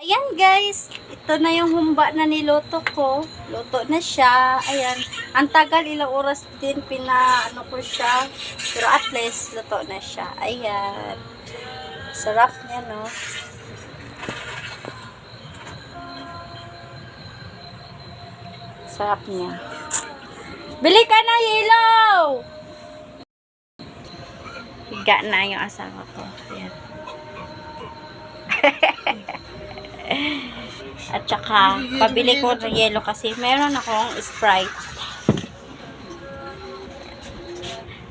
Ayan guys, ito na yung humba na niluto ko. Luto na siya. Ayan. Ang tagal, ilang oras din pinaano ko siya. Pero at least, luto na siya. Ayan. Sarap niya, no? Sarap niya. Bili ka na yellow! Higa na yung asawa ko. Ayan. At saka, pabili ko ng yelo kasi meron akong Sprite.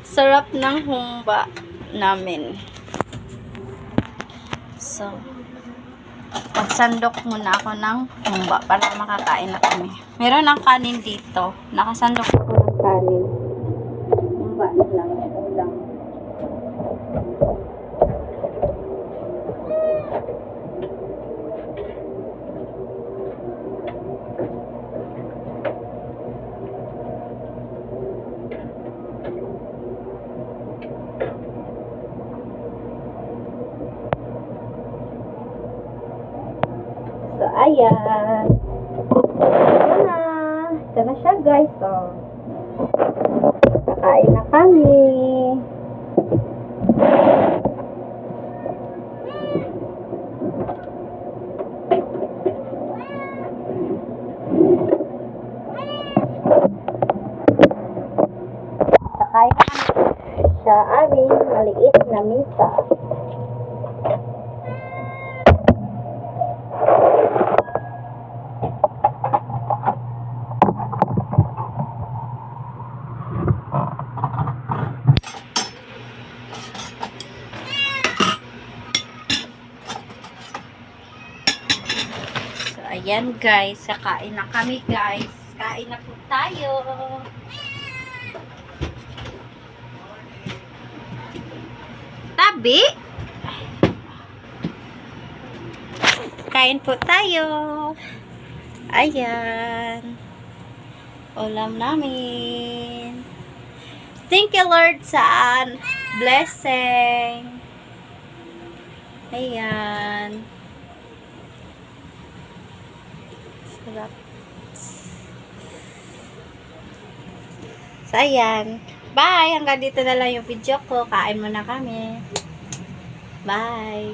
Sarap ng humba namin. So, pagsandok muna ako ng humba para makakain na kami. Meron ng kanin dito. Nakasandok ko ng kanin. Humba na lang. Ulam. So, ayan. Ito na siya, guys. So, kakain na kami. Kakain na kami sa aming maliit na misa. Ayan guys, kakain na kami guys. Kain na po tayo. Tabi. Kain po tayo. Ayan. Ulam namin. Thank you Lord sa blessing. Ayan. Sarap. So, ayan. Bye! Hanggang dito na lang yung video ko. Kain muna kami. Bye!